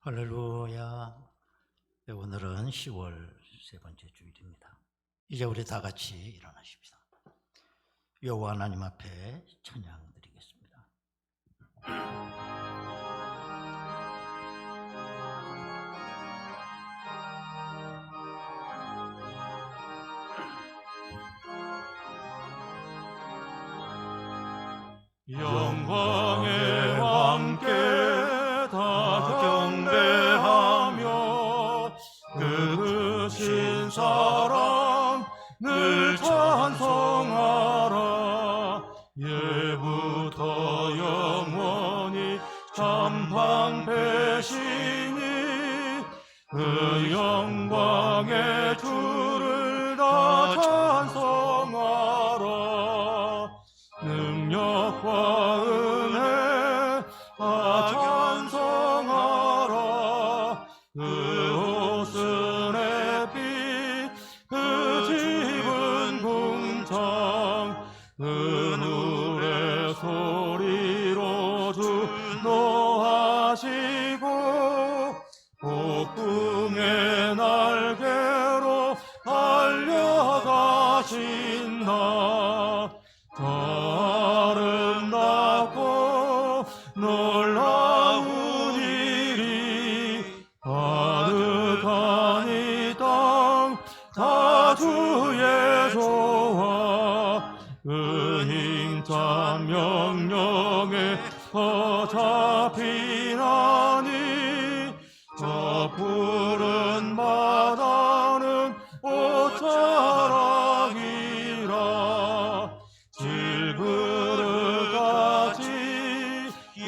할렐루야. 네, 오늘은 10월 세 번째 주일입니다. 이제 우리 다 같이 일어나십시다. 여호와 하나님 앞에 찬양 드리겠습니다. 영광의 왕께 다 경배하며 그 크신 사랑 늘 찬송하라. 예부터 영원히 참방패시니 그 영광의 주를 다 찬송하라. 능력과 은혜 다 찬송하라. 그 옷은 햇빛 그 집은 궁창 그 누의 소리로 주노하시고 폭풍의 날개로 달려가신다. 아름답고 놀라운 일이 가득한 이 땅 다 주의 조화 은행찬 명령에 어차피나니 저 푸른 바다는 옷자락이라. 질그릇같이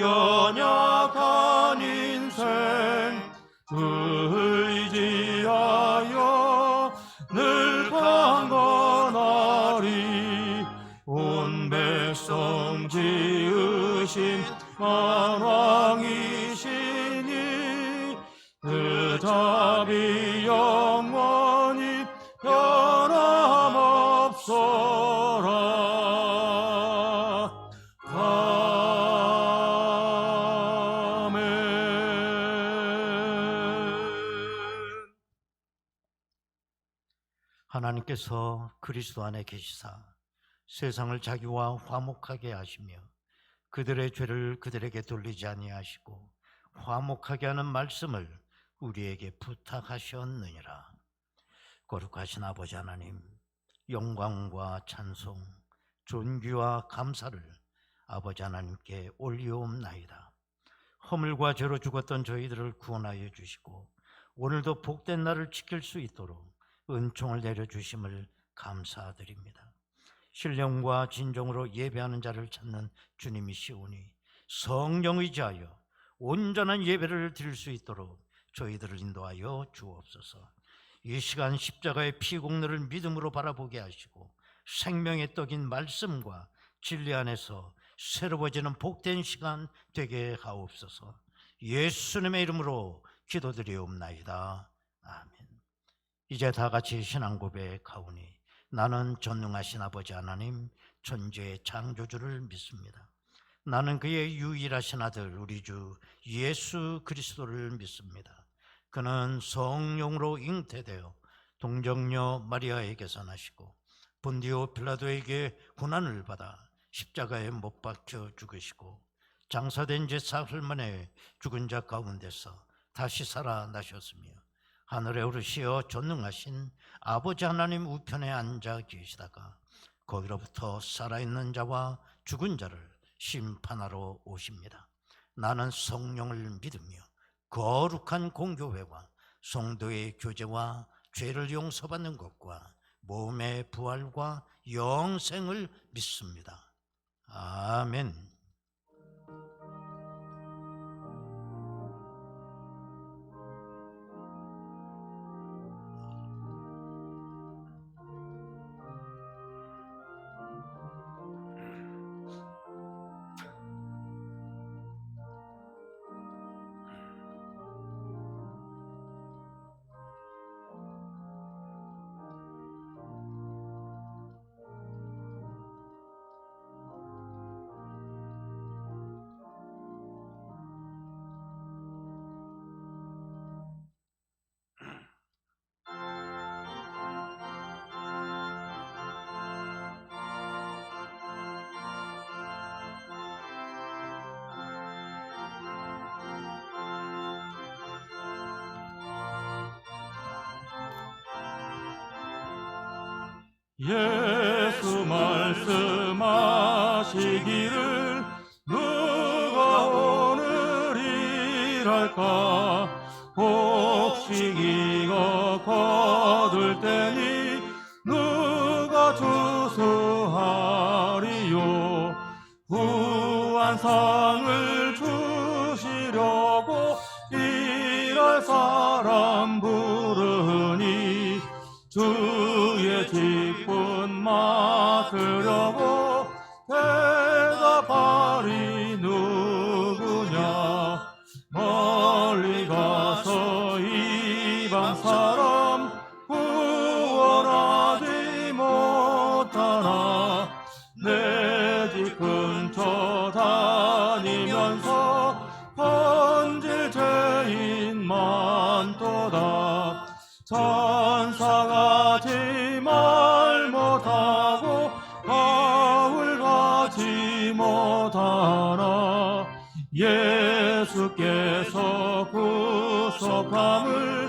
연약한 인생 의지하여 늘 강건하리. 온 백성 지으신 만왕이시니 그 자비 영원히 변함없어라. 아멘. 하나님께서 그리스도 안에 계시사 세상을 자기와 화목하게 하시며 그들의 죄를 그들에게 돌리지 아니하시고 화목하게 하는 말씀을 우리에게 부탁하셨느니라. 거룩하신 아버지 하나님, 영광과 찬송, 존귀와 감사를 아버지 하나님께 올리옵나이다. 허물과 죄로 죽었던 저희들을 구원하여 주시고 오늘도 복된 날을 지킬 수 있도록 은총을 내려주심을 감사드립니다. 신령과 진정으로 예배하는 자를 찾는 주님이시오니 성령 의지하여 온전한 예배를 드릴 수 있도록 저희들을 인도하여 주옵소서. 이 시간 십자가의 피 공로를 믿음으로 바라보게 하시고 생명의 떡인 말씀과 진리 안에서 새로워지는 복된 시간 되게 하옵소서. 예수님의 이름으로 기도드리옵나이다. 아멘. 이제 다 같이 신앙 고백하오니 나는 전능하신 아버지 하나님 천지의 창조주를 믿습니다. 나는 그의 유일하신 아들 우리 주 예수 그리스도를 믿습니다. 그는 성령으로 잉태되어 동정녀 마리아에게서 나시고 본디오 빌라도에게 고난을 받아 십자가에 못 박혀 죽으시고 장사된 지 사흘 만에 죽은 자 가운데서 다시 살아나셨으며 하늘에 오르시어 전능하신 아버지 하나님 우편에 앉아 계시다가 거기로부터 살아있는 자와 죽은 자를 심판하러 오십니다. 나는 성령을 믿으며 거룩한 공교회와 성도의 교제와 죄를 용서받는 것과 몸의 부활과 영생을 믿습니다. 아멘. 예수 말씀하시기를 누가 오늘 일할까 혹시 이거 거둘 때니 누가 주수하리요 후한상을 주시려고 일할 사람 부르니 주의 직분 맡으려고 대답하리 누구냐 멀리 가서 이방 사람 구원하지 못하나 내 집 근처 다니면서 번질 죄인 많도다 천사같이 말 못하고 바울같이 못하나 예수께서 구속함을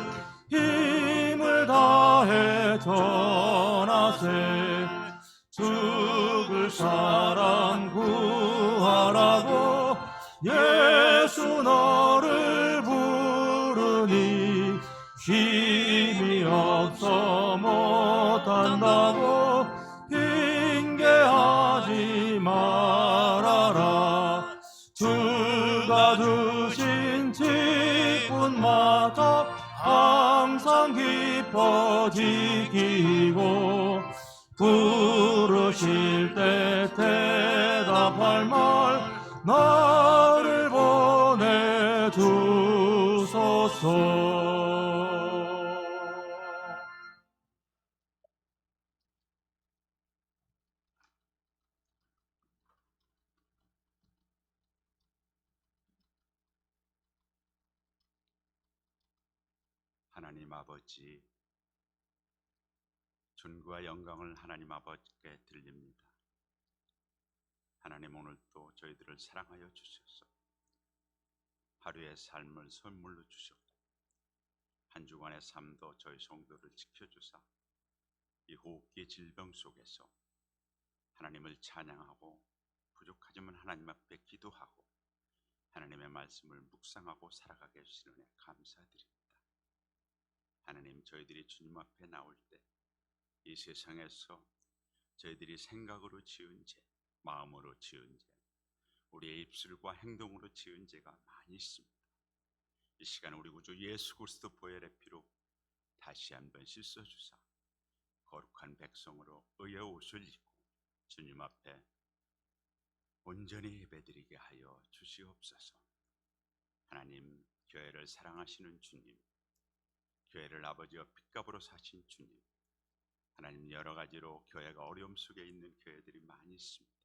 힘을 다해 전하세 죽을 사람 구하라고 예수 너를 부르니 힘이 없어 못한다고 핑계하지 말아라 주가 주신 직분마다 항상 기뻐 지키고 부르실 때 대답할 말 나를 보내주소서. 하나님 아버지, 존귀와 영광을 하나님 아버지께 드립니다. 하나님 오늘도 저희들을 사랑하여 주셔서 하루의 삶을 선물로 주셨고 한 주간의 삶도 저희 성도를 지켜주사 이 호흡기 질병 속에서 하나님을 찬양하고 부족하지만 하나님 앞에 기도하고 하나님의 말씀을 묵상하고 살아가게 해주시는 은혜 감사드립니다. 하나님 저희들이 주님 앞에 나올 때 이 세상에서 저희들이 생각으로 지은 죄, 마음으로 지은 죄, 우리의 입술과 행동으로 지은 죄가 많이 있습니다. 이 시간 우리 구주 예수 그리스도 보혈의 피로 다시 한번 씻어주사 거룩한 백성으로 의의 옷을 입고 주님 앞에 온전히 예배드리게 하여 주시옵소서. 하나님 교회를 사랑하시는 주님, 교회를 아버지와 핏값으로 사신 주님, 하나님 여러 가지로 교회가 어려움 속에 있는 교회들이 많이 있습니다.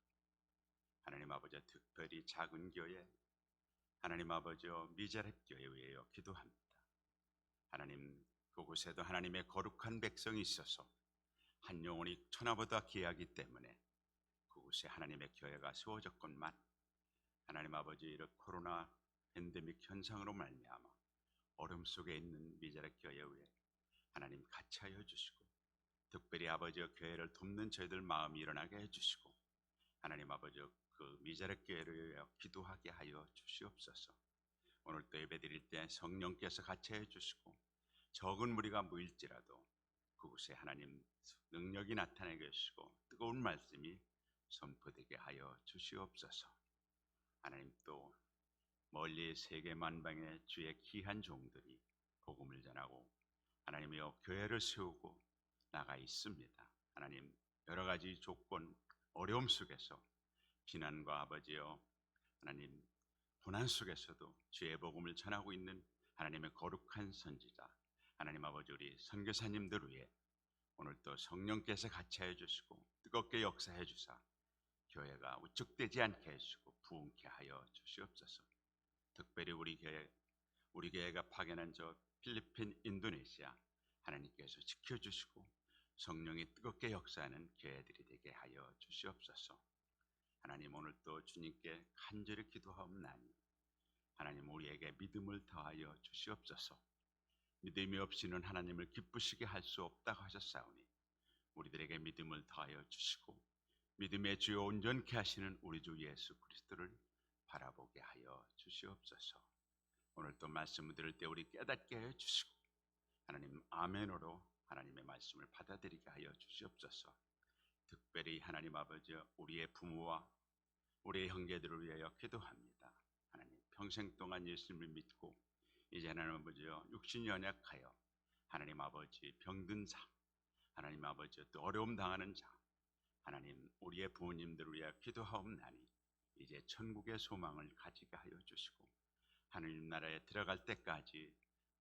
하나님 아버지 특별히 작은 교회, 하나님 아버지와 미자렙 교회에 위하여 기도합니다. 하나님 그곳에도 하나님의 거룩한 백성이 있어서 한 영혼이 천하보다 귀하기 때문에 그곳에 하나님의 교회가 세워졌건만 하나님 아버지 이런 코로나 팬데믹 현상으로 말미암아 어려움 속에 있는 미자렙 교회에 의해 하나님 같이하여 주시고 특별히 아버지와 교회를 돕는 저희들 마음이 일어나게 해주시고 하나님 아버지와 그 미자렙 교회를 위하여 기도하게 하여 주시옵소서. 오늘 또 예배드릴 때 성령께서 같이 해주시고 적은 무리가 모일지라도 그곳에 하나님 능력이 나타나게 해주시고 뜨거운 말씀이 선포되게 하여 주시옵소서. 하나님 또 멀리 세계 만방의 주의 귀한 종들이 복음을 전하고 하나님이여 교회를 세우고 나가 있습니다. 하나님 여러 가지 조건 어려움 속에서 비난과 아버지여 하나님 고난 속에서도 주의 복음을 전하고 있는 하나님의 거룩한 선지자 하나님 아버지 우리 선교사님들 위해 오늘 또 성령께서 같이 해주시고 뜨겁게 역사해 주사 교회가 우측되지 않게 해주시고 부흥케 하여 주시옵소서. 특별히 우리 교회가 파견한 저 필리핀, 인도네시아 하나님께서 지켜주시고 성령이 뜨겁게 역사하는 교회들이 되게 하여 주시옵소서. 하나님 오늘 또 주님께 간절히 기도하옵나니 하나님 우리에게 믿음을 더하여 주시옵소서. 믿음이 없이는 하나님을 기쁘시게 할 수 없다고 하셨사오니 우리들에게 믿음을 더하여 주시고 믿음의 주요 온전케 하시는 우리 주 예수 그리스도를 바라보게 하여 주시옵소서. 오늘 또 말씀을 들을 때 우리 깨닫게 하여 주시고 하나님 아멘으로 하나님의 말씀을 받아들이게 하여 주시옵소서. 특별히 하나님 아버지 우리의 부모와 우리의 형제들을 위하여 기도합니다. 하나님 평생 동안 예수님을 믿고 이제 하나님 아버지 육신이 연약하여 하나님 아버지 병든 자, 하나님 아버지 또 어려움 당하는 자, 하나님 우리의 부모님들을 위하여 기도하옵나니 이제 천국의 소망을 가지게 하여 주시고 하나님 나라에 들어갈 때까지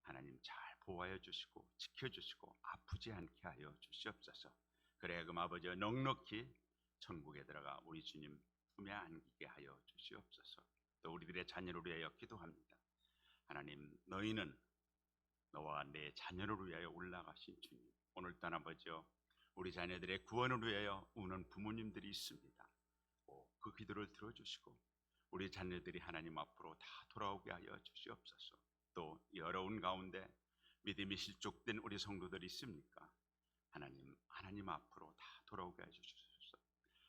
하나님 잘 보호하여 주시고 지켜주시고 아프지 않게 하여 주시옵소서. 그래 그 아버지 넉넉히 천국에 들어가 우리 주님 품에 안기게 하여 주시옵소서. 또 우리들의 자녀를 위하여 기도합니다. 하나님 너희는 너와 내 자녀를 위하여 올라가신 주님, 오늘 또 아버지 우리 자녀들의 구원을 위하여 우는 부모님들이 있습니다. 그 기도를 들어주시고 우리 자녀들이 하나님 앞으로 다 돌아오게 하여 주시옵소서. 또 어려운 가운데 믿음이 실족된 우리 성도들이 있습니까? 하나님 앞으로 다 돌아오게 하여 주시옵소서.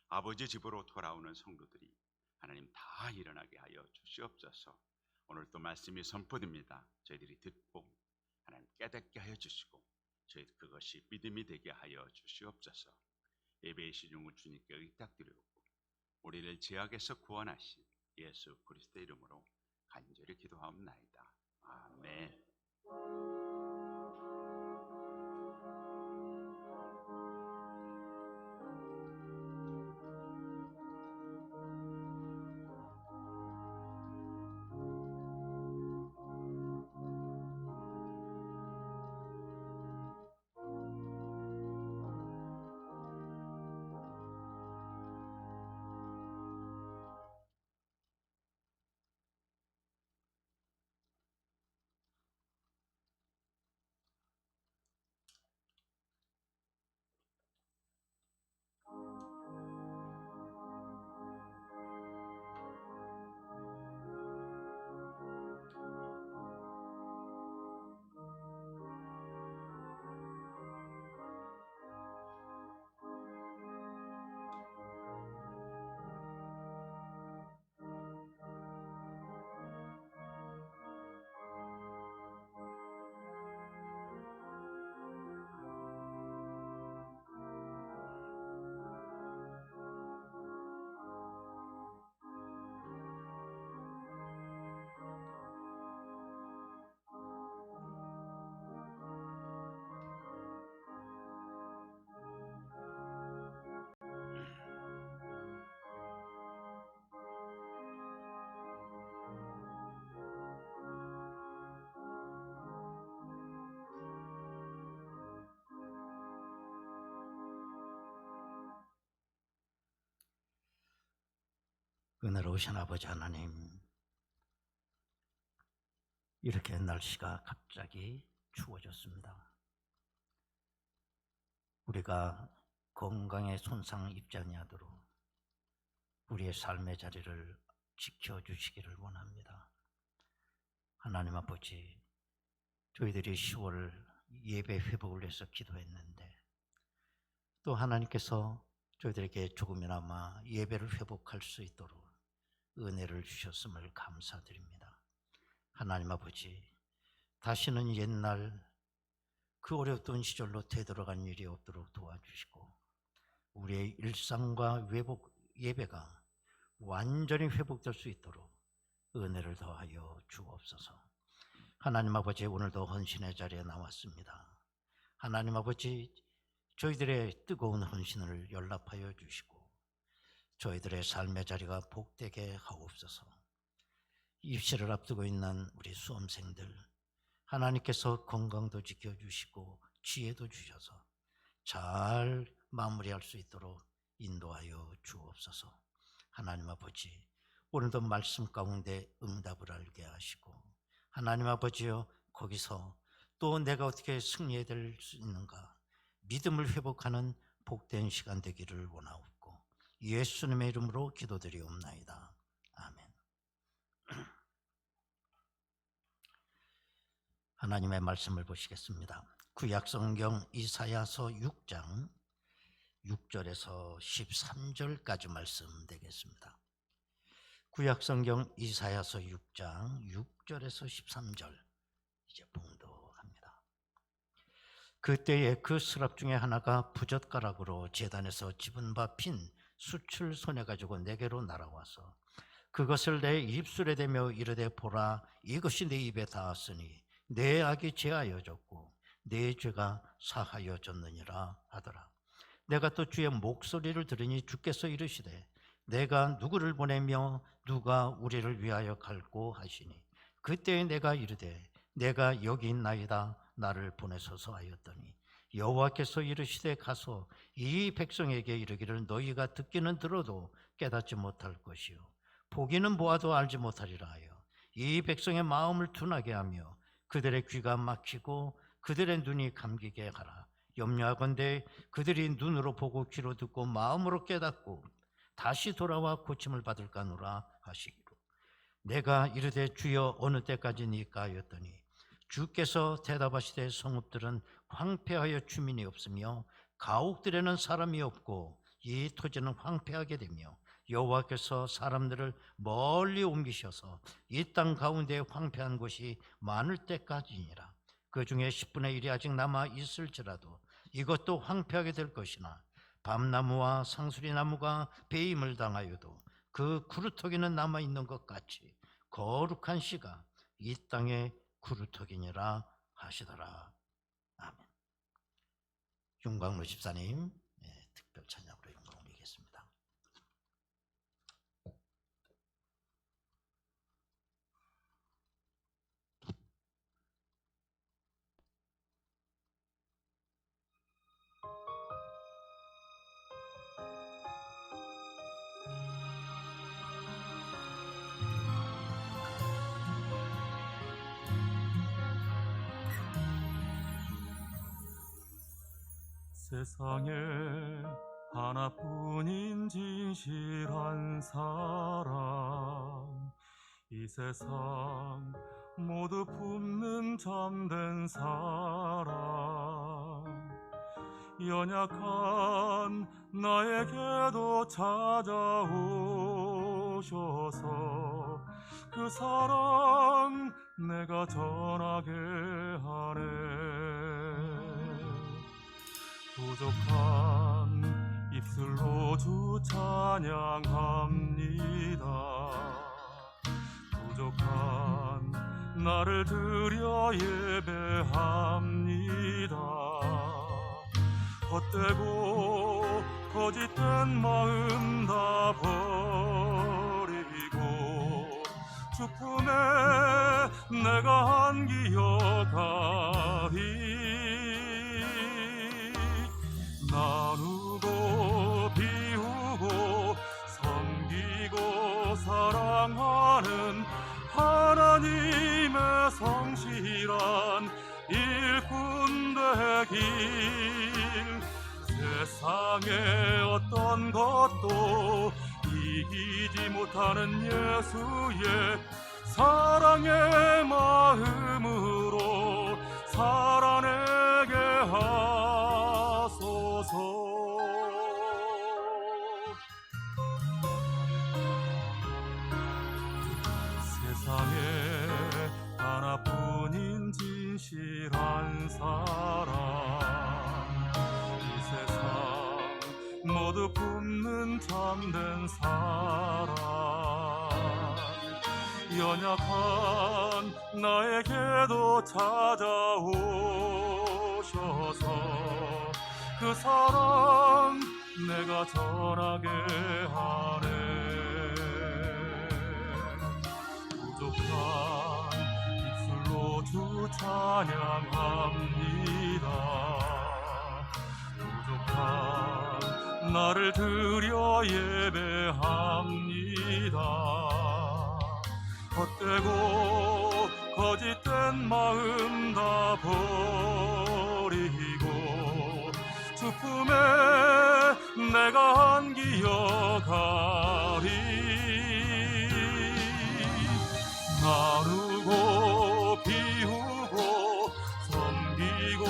아버지 집으로 돌아오는 성도들이 하나님 다 일어나게 하여 주시옵소서. 오늘 또 말씀이 선포됩니다. 저희들이 듣고 하나님 깨닫게 하여 주시고 저희 그것이 믿음이 되게 하여 주시옵소서. 예배의 시중을 주님께 의탁드리고 우리를 죄악에서 구원하신 예수 그리스도의 이름으로 간절히 기도하옵나이다. 아멘. 은혜로우신 아버지 하나님, 이렇게 날씨가 갑자기 추워졌습니다. 우리가 건강에 손상 입지 아니하도록 우리의 삶의 자리를 지켜주시기를 원합니다. 하나님 아버지, 저희들이 10월 예배 회복을 위해서 기도했는데 또 하나님께서 저희들에게 조금이나마 예배를 회복할 수 있도록 은혜를 주셨음을 감사드립니다. 하나님 아버지, 다시는 옛날 그 어려웠던 시절로 되돌아간 일이 없도록 도와주시고 우리의 일상과 예배가 완전히 회복될 수 있도록 은혜를 더하여 주옵소서. 하나님 아버지, 오늘도 헌신의 자리에 나왔습니다. 하나님 아버지, 저희들의 뜨거운 헌신을 연락하여 주시고 저희들의 삶의 자리가 복되게 하옵소서. 입시를 앞두고 있는 우리 수험생들, 하나님께서 건강도 지켜주시고 지혜도 주셔서 잘 마무리할 수 있도록 인도하여 주옵소서. 하나님 아버지, 오늘도 말씀 가운데 응답을 알게 하시고 하나님 아버지여, 거기서 또 내가 어떻게 승리해야 될 수 있는가 믿음을 회복하는 복된 시간 되기를 원하옵고 예수님의 이름으로 기도드리옵나이다. 아멘. 하나님의 말씀을 보시겠습니다. 구약성경 이사야서 6장 6절에서 13절까지 말씀 되겠습니다. 구약성경 이사야서 6장 6절에서 13절 이제 봉독합니다. 그때에 그 스랍 중에 하나가 부젓가락으로 제단에서 집은 바 핀 숯을 손에 가지고 내게로 날아와서 그것을 내 입술에 대며 이르되 보라, 이것이 내 입에 닿았으니 내 악이 제하여졌고 내 죄가 사하여졌느니라 하더라. 내가 또 주의 목소리를 들으니 주께서 이르시되 내가 누구를 보내며 누가 우리를 위하여 갈고 하시니 그때에 내가 이르되 내가 여기 있나이다, 나를 보내소서 하였더니 여호와께서 이르시되 가서 이 백성에게 이르기를 너희가 듣기는 들어도 깨닫지 못할 것이요 보기는 보아도 알지 못하리라 하여 이 백성의 마음을 둔하게 하며 그들의 귀가 막히고 그들의 눈이 감기게 하라. 염려하건대 그들이 눈으로 보고 귀로 듣고 마음으로 깨닫고 다시 돌아와 고침을 받을까 하노라 하시기로. 내가 이르되 주여 어느 때까지니까 하였더니 주께서 대답하시되 성읍들은 황폐하여 주민이 없으며 가옥들에는 사람이 없고 이 토지는 황폐하게 되며 여호와께서 사람들을 멀리 옮기셔서 이 땅 가운데 황폐한 곳이 많을 때까지니라. 그 중에 10분의 1이 아직 남아 있을지라도 이것도 황폐하게 될 것이나 밤나무와 상수리나무가 배임을 당하여도 그 구루터기는 남아있는 것 같이 거룩한 씨가 이 땅의 구루터기니라 하시더라. 아멘. 윤광로 집사님 특별 찬양으로 영광 올리겠습니다. 세상에 하나뿐인 진실한 사랑, 이 세상 모두 품는 참된 사랑, 연약한 나에게도 찾아오셔서 그 사랑 내가 전하게 하네. 부족한 입술로 주 찬양합니다. 부족한 나를 드려 예배합니다. 헛되고 거짓된 마음 다 버리고 주 품에 내가 안기어가리. 나누고 비우고 섬기고 사랑하는 하나님의 성실한 일꾼 되길. 세상의 어떤 것도 이기지 못하는 예수의 사랑의 마음으로 살아내게 하소서. 세상에 하나뿐인 진실한 사랑, 이 세상 모두 품는 참된 사랑, 연약한 나에게도 찾아오셔서 그 사랑 내가 전하게 하네. 부족한 입술로 주 찬양합니다. 부족한 나를 드려 예배합니다. 헛되고 거짓된 마음 다 버리고 주 품에 내가 안기어가리. 나누고 비우고 섬기고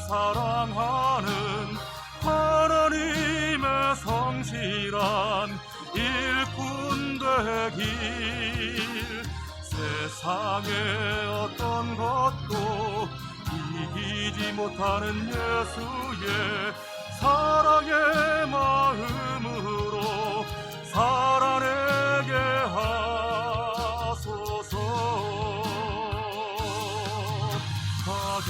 사랑하는 하나님 성실한 일꾼 되길. 세상의 어떤 것도 이기지 못하는 예수의 사랑의 마음으로 살아내게 하소서. 가장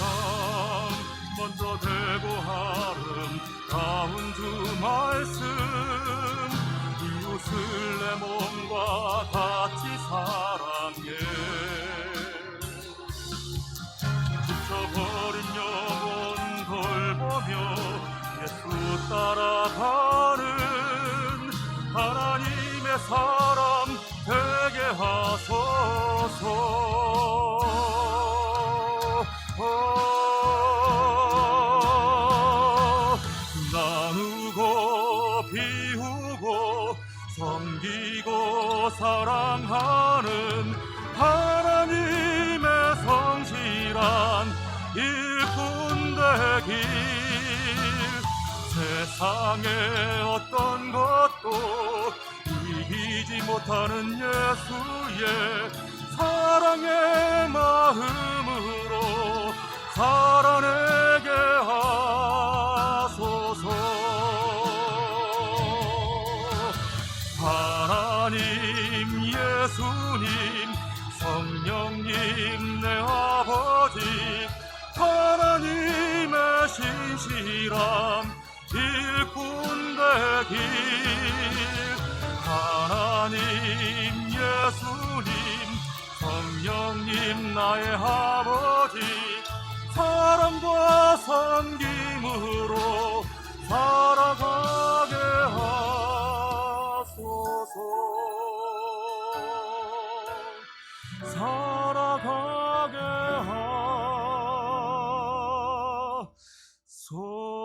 먼저 되고 아름다운 주 말씀, 이웃을 내 몸과 같이 사랑해. 지쳐버린 영혼 돌보며 예수 따라가는 하나님의 사람 되게 하소서. 나누고 비우고 섬기고 사랑하는 하나님의 성실한 일꾼 되길. 세상의 어떤 것도 이기지 못하는 예수의 사랑의 마음으로 살아내게 하소서. 하나님 예수님 성령님 내 아버지, 하나님의 신실한 일꾼 되길. 하나님 예수님 성령님 나의 아버지, 사랑과 섬김으로 살아가게 하소서. 살아가게 하소서.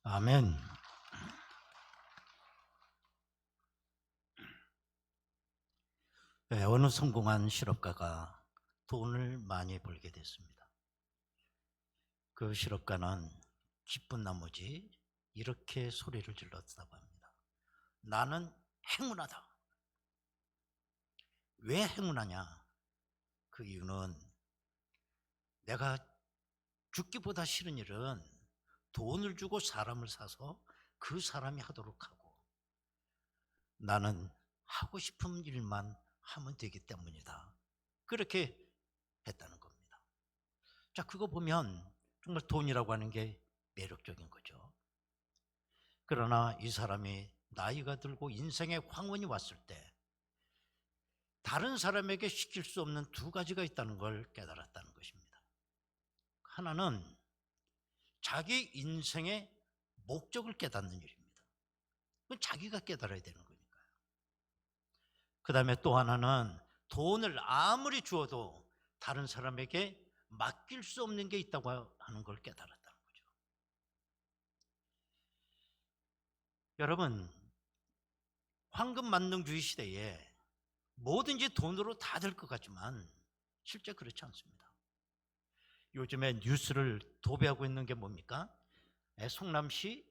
아멘. 네, 어느 성공한 실업가가 돈을 많이 벌게 됐습니다. 그 실업가는 기쁜 나머지 이렇게 소리를 질렀다고 합니다. 나는 행운하다. 왜 행운하냐? 그 이유는 내가 죽기보다 싫은 일은 돈을 주고 사람을 사서 그 사람이 하도록 하고, 나는 하고 싶은 일만 하면 되기 때문이다. 그렇게 했다는 겁니다. 자, 그거 보면 정말 돈이라고 하는 게 매력적인 거죠. 그러나 이 사람이 나이가 들고 인생의 황혼이 왔을 때 다른 사람에게 시킬 수 없는 두 가지가 있다는 걸 깨달았다는 것입니다. 하나는 자기 인생의 목적을 깨닫는 일입니다. 그건 자기가 깨달아야 되는 거니까요. 그 다음에 또 하나는 돈을 아무리 주어도 다른 사람에게 맡길 수 없는 게 있다고 하는 걸 깨달았다는 거죠. 여러분, 황금만능주의 시대에 뭐든지 돈으로 다 될 것 같지만 실제 그렇지 않습니다. 요즘에 뉴스를 도배하고 있는 게 뭡니까? 성남시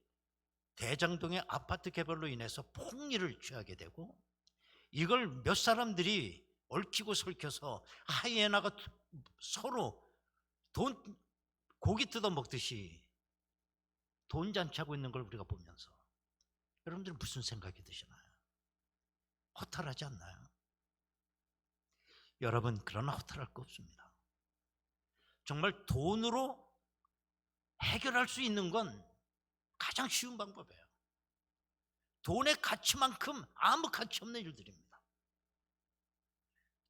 대장동의 아파트 개발로 인해서 폭리를 취하게 되고, 이걸 몇 사람들이 얽히고 설켜서 하이에나가 서로 고기 뜯어 먹듯이 돈 잔치하고 있는 걸 우리가 보면서 여러분들은 무슨 생각이 드시나요? 허탈하지 않나요? 여러분, 그러나 허탈할 거 없습니다. 정말 돈으로 해결할 수 있는 건 가장 쉬운 방법이에요. 돈의 가치만큼 아무 가치 없는 일들입니다.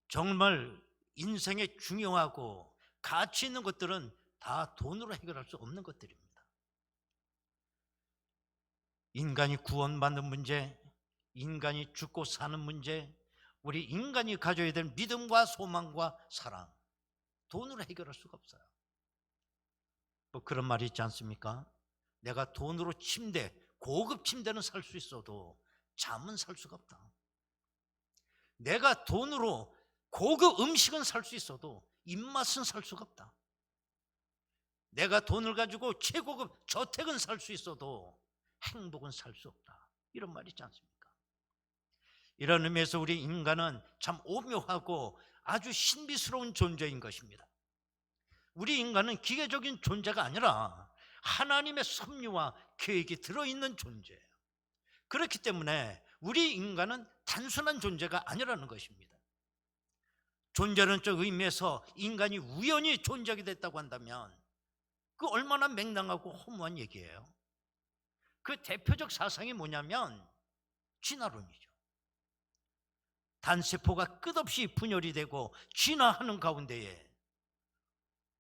정말 인생에 중요하고 가치 있는 것들은 다 돈으로 해결할 수 없는 것들입니다. 인간이 구원받는 문제, 인간이 죽고 사는 문제, 우리 인간이 가져야 될 믿음과 소망과 사랑, 돈으로 해결할 수가 없어요. 뭐 그런 말이 있지 않습니까? 내가 돈으로 침대, 고급 침대는 살 수 있어도 잠은 살 수가 없다. 내가 돈으로 고급 음식은 살 수 있어도 입맛은 살 수가 없다. 내가 돈을 가지고 최고급 저택은 살 수 있어도 행복은 살 수 없다. 이런 말이 있지 않습니까? 이런 의미에서 우리 인간은 참 오묘하고 아주 신비스러운 존재인 것입니다. 우리 인간은 기계적인 존재가 아니라 하나님의 섭리와 계획이 들어있는 존재예요. 그렇기 때문에 우리 인간은 단순한 존재가 아니라는 것입니다. 존재론적 의미에서 인간이 우연히 존재하게 됐다고 한다면 그 얼마나 맹랑하고 허무한 얘기예요. 그 대표적 사상이 뭐냐면 진화론이죠. 단세포가 끝없이 분열이 되고 진화하는 가운데에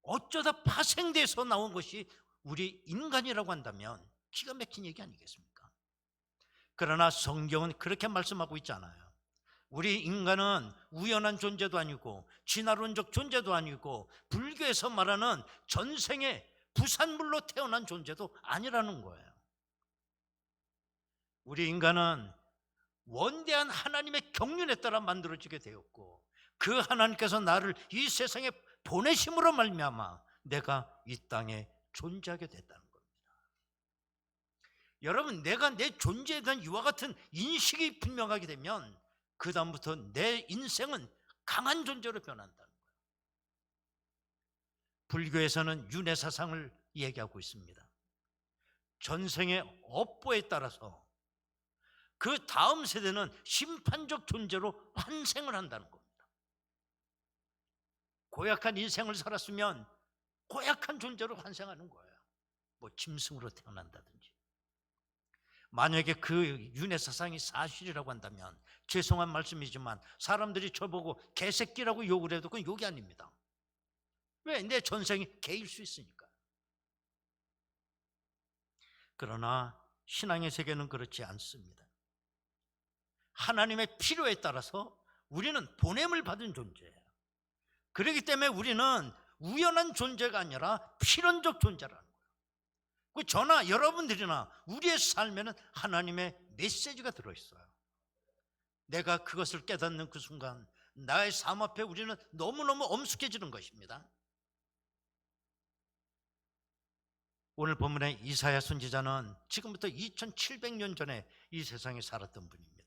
어쩌다 파생돼서 나온 것이 우리 인간이라고 한다면 기가 막힌 얘기 아니겠습니까? 그러나 성경은 그렇게 말씀하고 있잖아요. 우리 인간은 우연한 존재도 아니고 진화론적 존재도 아니고 불교에서 말하는 전생의 부산물로 태어난 존재도 아니라는 거예요. 우리 인간은 원대한 하나님의 경륜에 따라 만들어지게 되었고 그 하나님께서 나를 이 세상에 보내심으로 말미암아 내가 이 땅에 존재하게 됐다는 겁니다. 여러분, 내가 내 존재에 대한 이와 같은 인식이 분명하게 되면 그 다음부터 내 인생은 강한 존재로 변한다는 거예요. 불교에서는 윤회 사상을 얘기하고 있습니다. 전생의 업보에 따라서 그 다음 세대는 심판적 존재로 환생을 한다는 겁니다. 고약한 인생을 살았으면 고약한 존재로 환생하는 거예요. 뭐 짐승으로 태어난다든지. 만약에 그 윤회 사상이 사실이라고 한다면 죄송한 말씀이지만 사람들이 저보고 개새끼라고 욕을 해도 그건 욕이 아닙니다. 왜? 내 전생이 개일 수 있으니까. 그러나 신앙의 세계는 그렇지 않습니다. 하나님의 필요에 따라서 우리는 보냄을 받은 존재예요. 그렇기 때문에 우리는 우연한 존재가 아니라 필연적 존재라는 거예요. 그 저나 여러분들이나 우리의 삶에는 하나님의 메시지가 들어있어요. 내가 그것을 깨닫는 그 순간 나의 삶 앞에 우리는 너무너무 엄숙해지는 것입니다. 오늘 본문의 이사야 선지자는 지금부터 2700년 전에 이 세상에 살았던 분입니다.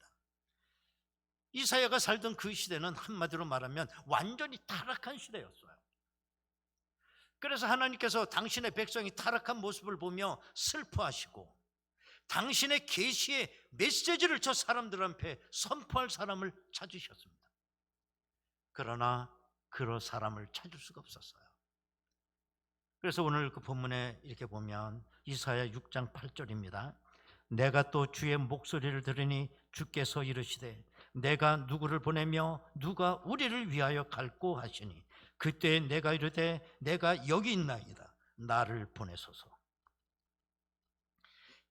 이사야가 살던 그 시대는 한마디로 말하면 완전히 타락한 시대였어요. 그래서 하나님께서 당신의 백성이 타락한 모습을 보며 슬퍼하시고 당신의 계시의 메시지를 저 사람들 앞에 선포할 사람을 찾으셨습니다. 그러나 그런 사람을 찾을 수가 없었어요. 그래서 오늘 그 본문에 이렇게 보면 이사야 6장 8절입니다. 내가 또 주의 목소리를 들으니 주께서 이르시되 내가 누구를 보내며 누가 우리를 위하여 갈꼬 하시니 그때 내가 이르되 내가 여기 있나이다. 나를 보내소서.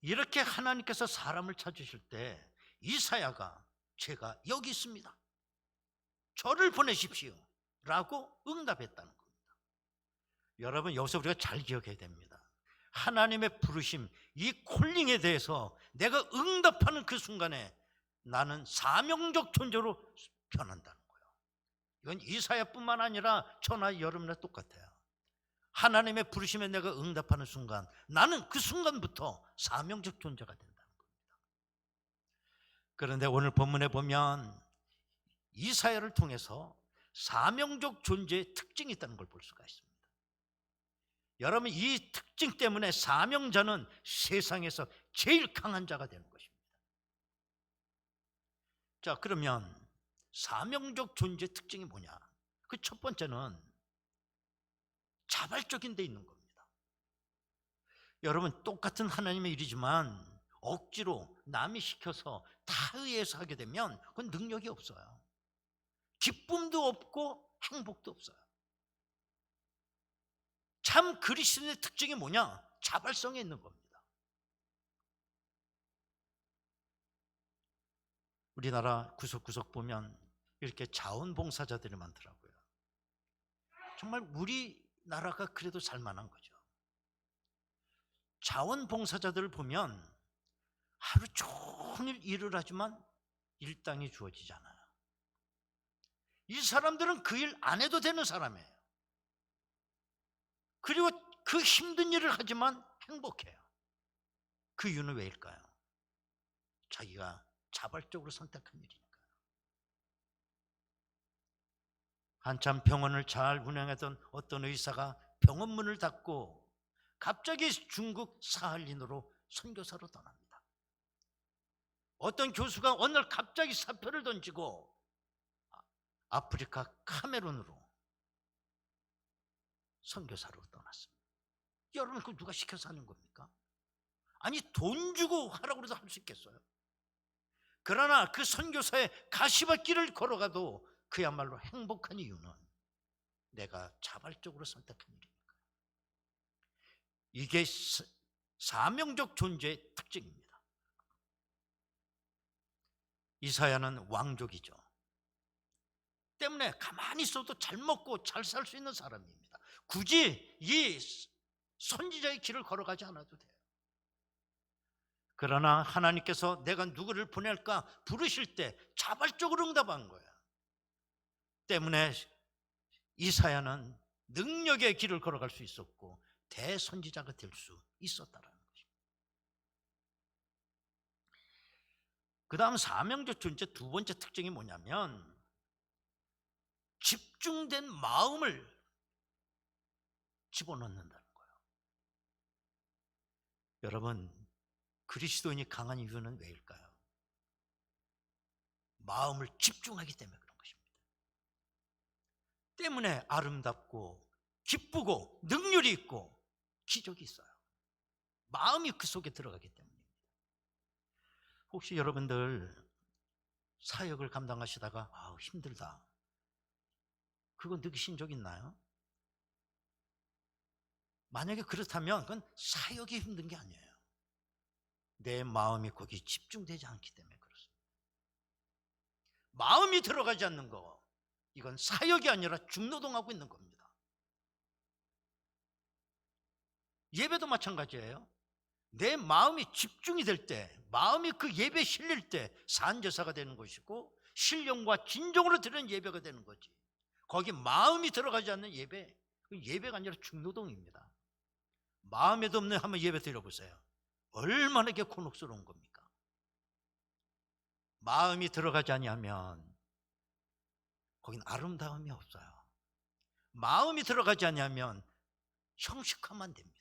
이렇게 하나님께서 사람을 찾으실 때 이사야가 제가 여기 있습니다. 저를 보내십시오. 라고 응답했다는 겁니다. 여러분, 여기서 우리가 잘 기억해야 됩니다. 하나님의 부르심, 이 콜링에 대해서 내가 응답하는 그 순간에 나는 사명적 존재로 변한다는 거예요. 이건 이사야뿐만 아니라 저나 여러분이나 똑같아요. 하나님의 부르심에 내가 응답하는 순간 나는 그 순간부터 사명적 존재가 된다는 겁니다. 그런데 오늘 본문에 보면 이사야를 통해서 사명적 존재의 특징이 있다는 걸 볼 수가 있습니다. 여러분, 이 특징 때문에 사명자는 세상에서 제일 강한 자가 되는 것입니다. 자, 그러면 사명적 존재의 특징이 뭐냐? 그 첫 번째는 자발적인 데 있는 겁니다. 여러분, 똑같은 하나님의 일이지만 억지로 남이 시켜서 타의해서 하게 되면 그건 능력이 없어요. 기쁨도 없고 행복도 없어요. 참 그리스도인의 특징이 뭐냐? 자발성에 있는 겁니다. 우리나라 구석구석 보면 이렇게 자원봉사자들이 많더라고요. 정말 우리나라가 그래도 살만한 거죠. 자원봉사자들을 보면 하루 종일 일을 하지만 일당이 주어지잖아요. 이 사람들은 그 일 안 해도 되는 사람이에요. 그리고 그 힘든 일을 하지만 행복해요. 그 이유는 왜일까요? 자기가 자발적으로 선택한 일이니까요. 한참 병원을 잘 운영하던 어떤 의사가 병원 문을 닫고 갑자기 중국 사할린으로 선교사로 떠납니다. 어떤 교수가 어느 날 갑자기 사표를 던지고 아프리카 카메룬으로 선교사로 떠났습니다. 여러분, 그걸 누가 시켜서 하는 겁니까? 아니, 돈 주고 하라고 해도 할 수 있겠어요? 그러나 그 선교사의 가시밭길을 걸어가도 그야말로 행복한 이유는 내가 자발적으로 선택한 일이니까. 이게 사명적 존재의 특징입니다. 이사야는 왕족이죠. 때문에 가만히 있어도 잘 먹고 잘 살 수 있는 사람입니다. 굳이 이 선지자의 길을 걸어가지 않아도 돼요. 그러나 하나님께서 내가 누구를 보낼까 부르실 때 자발적으로 응답한 거야. 때문에 이사야는 능력의 길을 걸어갈 수 있었고 대선지자가 될 수 있었다라는 것입니다. 그 다음 사명적 존재 두 번째 특징이 뭐냐면 집중된 마음을 집어넣는다는 거예요. 여러분, 그리스도인이 강한 이유는 왜일까요? 마음을 집중하기 때문에 그런 것입니다. 때문에 아름답고 기쁘고 능률이 있고 기적이 있어요. 마음이 그 속에 들어가기 때문입니다. 혹시 여러분들 사역을 감당하시다가 힘들다, 그거 느끼신 적 있나요? 만약에 그렇다면 그건 사역이 힘든 게 아니에요. 내 마음이 거기 집중되지 않기 때문에 그렇습니다. 마음이 들어가지 않는 거, 이건 사역이 아니라 중노동하고 있는 겁니다. 예배도 마찬가지예요. 내 마음이 집중이 될 때, 마음이 그 예배에 실릴 때 산제사가 되는 것이고 신령과 진정으로 드리는 예배가 되는 거지. 거기 마음이 들어가지 않는 예배, 그 예배가 아니라 중노동입니다. 마음에도 없는 한번 예배 드려보세요. 얼마나 이게 곤혹스러운 겁니까? 마음이 들어가지 아니하면 거긴 아름다움이 없어요. 마음이 들어가지 아니하면 형식화만 됩니다.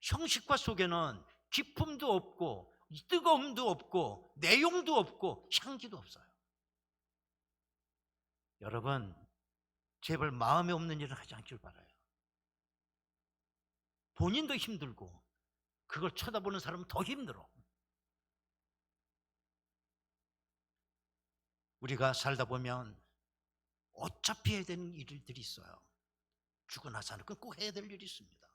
형식화 속에는 기품도 없고 뜨거움도 없고 내용도 없고 향기도 없어요. 여러분, 제발 마음에 없는 일을 하지 않길 바라요. 본인도 힘들고 그걸 쳐다보는 사람은 더 힘들어. 우리가 살다 보면 어차피 해야 되는 일들이 있어요. 죽고 나서는 꼭 해야 될 일이 있습니다.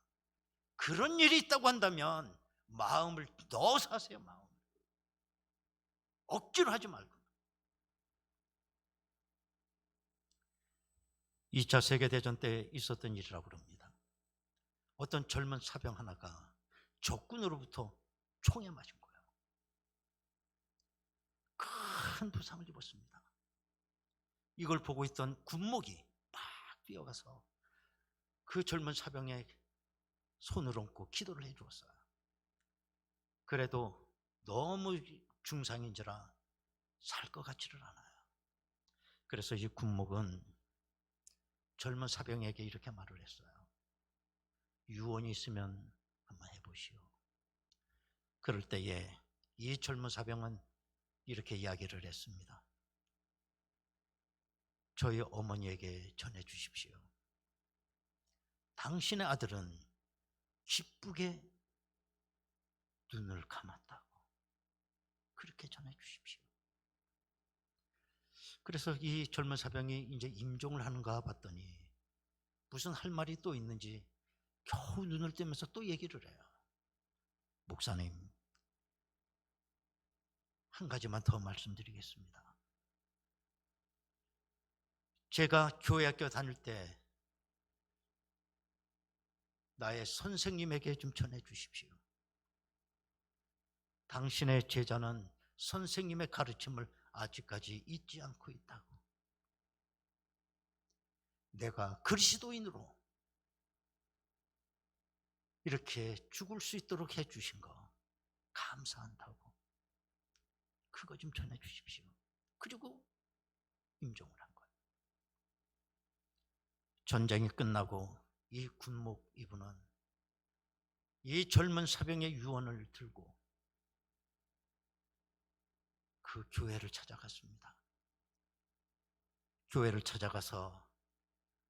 그런 일이 있다고 한다면 마음을 넣어서 하세요. 마음을 억지로 하지 말고. 2차 세계대전 때 있었던 일이라고 그럽니다. 어떤 젊은 사병 하나가 적군으로부터 총에 맞은 거예요. 큰 부상을 입었습니다. 이걸 보고 있던 군목이 막 뛰어가서 그 젊은 사병의 손을 얹고 기도를 해 주었어요. 그래도 너무 중상인지라 살 것 같지를 않아요. 그래서 이 군목은 젊은 사병에게 이렇게 말을 했어요. 유언이 있으면 한번 해보시오. 그럴 때에 이 젊은 사병은 이렇게 이야기를 했습니다. 저희 어머니에게 전해 주십시오. 당신의 아들은 기쁘게 눈을 감았다고 그렇게 전해 주십시오. 그래서 이 젊은 사병이 이제 임종을 하는가 봤더니 무슨 할 말이 또 있는지 겨우 눈을 떼면서 또 얘기를 해요. 목사님, 한 가지만 더 말씀드리겠습니다. 제가 교회 학교 다닐 때 나의 선생님에게 좀 전해 주십시오. 당신의 제자는 선생님의 가르침을 아직까지 잊지 않고 있다고. 내가 그리스도인으로 이렇게 죽을 수 있도록 해주신 거 감사한다고 그거 좀 전해주십시오. 그리고 임종을 한 거예요. 전쟁이 끝나고 이 군목 이분은 이 젊은 사병의 유언을 들고 그 교회를 찾아갔습니다. 교회를 찾아가서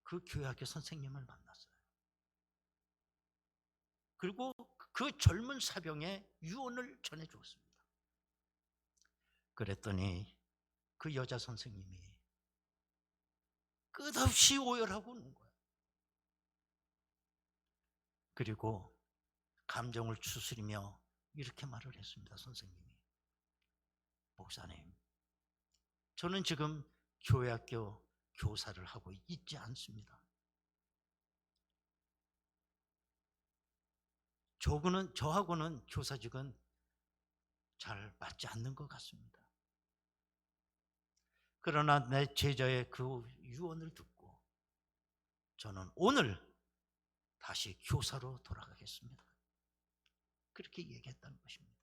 그 교회학교 선생님을 만났어요. 그리고 그 젊은 사병의 유언을 전해 주었습니다. 그랬더니 그 여자 선생님이 끝없이 오열하고 오는 거예요. 그리고 감정을 추스리며 이렇게 말을 했습니다. 선생님이, 목사님, 저는 지금 교회학교 교사를 하고 있지 않습니다. 저하고는 교사직은 잘 맞지 않는 것 같습니다. 그러나 내 제자의 그 유언을 듣고 저는 오늘 다시 교사로 돌아가겠습니다. 그렇게 얘기했다는 것입니다.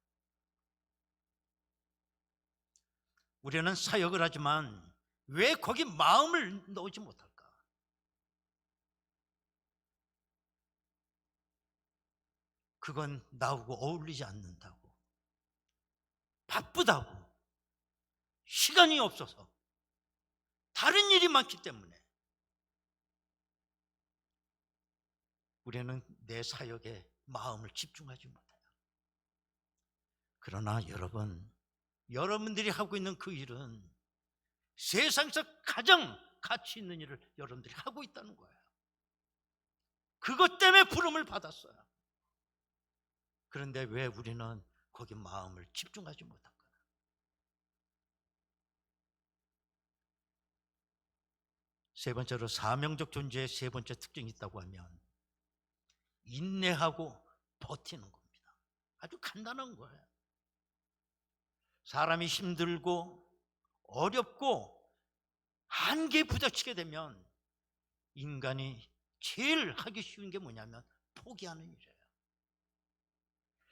우리는 사역을 하지만 왜 거기 마음을 넣지 못할까? 그건 나하고 어울리지 않는다고, 바쁘다고, 시간이 없어서, 다른 일이 많기 때문에 우리는 내 사역에 마음을 집중하지 못해요. 그러나 여러분들이 하고 있는 그 일은 세상에서 가장 가치 있는 일을 여러분들이 하고 있다는 거예요. 그것 때문에 부름을 받았어요. 그런데 왜 우리는 거기 마음을 집중하지 못할까? 세 번째로 사명적 존재의 세 번째 특징이 있다고 하면 인내하고 버티는 겁니다. 아주 간단한 거예요. 사람이 힘들고 어렵고 한계에 부딪히게 되면 인간이 제일 하기 쉬운 게 뭐냐면 포기하는 일이에요.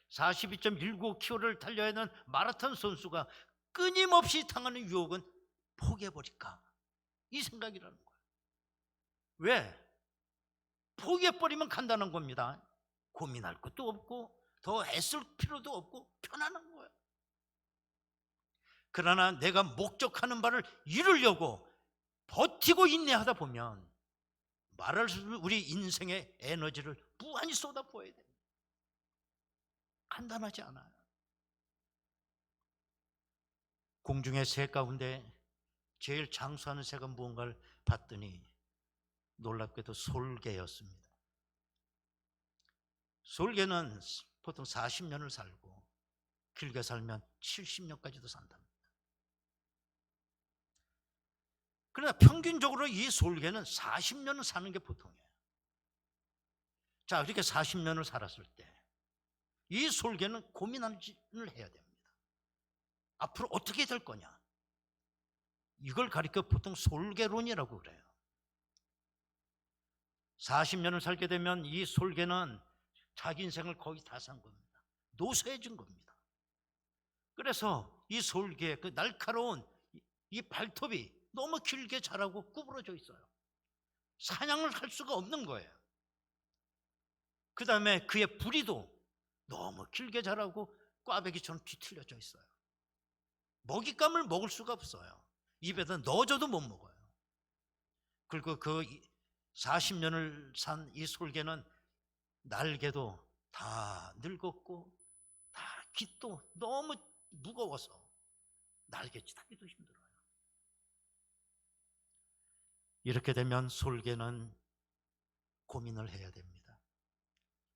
42.195km를 달려야 하는 마라톤 선수가 끊임없이 당하는 유혹은 포기해버릴까? 이 생각이라는 거예요. 왜? 포기해버리면 간단한 겁니다. 고민할 것도 없고 더 애쓸 필요도 없고 편안한 거예요. 그러나 내가 목적하는 바를 이루려고 버티고 인내하다 보면 말할 수 없는 우리 인생의 에너지를 무한히 쏟아부어야 됩니다. 간단하지 않아요. 공중의 새 가운데 제일 장수하는 새가 무언가를 봤더니 놀랍게도 솔개였습니다. 솔개는 보통 40년을 살고 길게 살면 70년까지도 산답니다. 그러나 평균적으로 이 솔개는 40년을 사는 게 보통이에요. 자, 이렇게 40년을 살았을 때 이 솔개는 고민을 해야 됩니다. 앞으로 어떻게 될 거냐? 이걸 가리켜 보통 솔개론이라고 그래요. 40년을 살게 되면 이 솔개는 자기 인생을 거의 다 산 겁니다. 노쇠해진 겁니다. 그래서 이 솔개의 그 날카로운 이 발톱이 너무 길게 자라고 구부러져 있어요. 사냥을 할 수가 없는 거예요. 그 다음에 그의 부리도 너무 길게 자라고 꽈배기처럼 뒤틀려져 있어요. 먹잇감을 먹을 수가 없어요. 입에다 넣어줘도 못 먹어요. 그리고 그 40년을 산 이 솔개는 날개도 다 늙었고 다 깃도 너무 무거워서 날갯짓 하기도 힘들어요. 이렇게 되면 솔개는 고민을 해야 됩니다.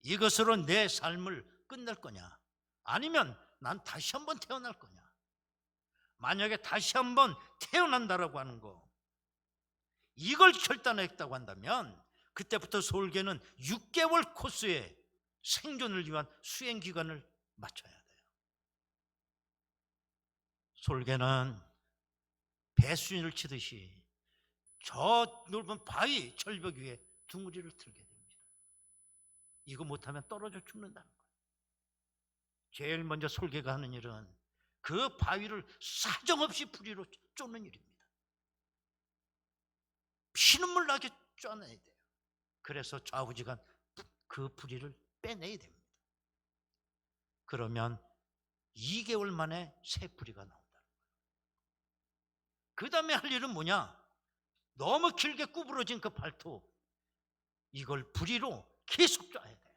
이것으로 내 삶을 끝낼 거냐? 아니면 난 다시 한번 태어날 거냐? 만약에 다시 한번 태어난다라고 하는 거, 이걸 결단했다고 한다면 그때부터 솔개는 6개월 코스의 생존을 위한 수행 기간을 맞춰야 돼요. 솔개는 배수진을 치듯이 저 넓은 바위 절벽 위에 둥우리를 틀게 됩니다. 이거 못하면 떨어져 죽는다는 거예요. 제일 먼저 솔개가 하는 일은 그 바위를 사정없이 부리로 쫓는 일입니다. 피눈물 나게 쫓아내야 돼요. 그래서 좌우지간 그 부리를 빼내야 됩니다. 그러면 2개월 만에 새 부리가 나온다는 거예요. 그 다음에 할 일은 뭐냐? 너무 길게 구부러진 그 발톱, 이걸 부리로 계속 쪄야 돼요.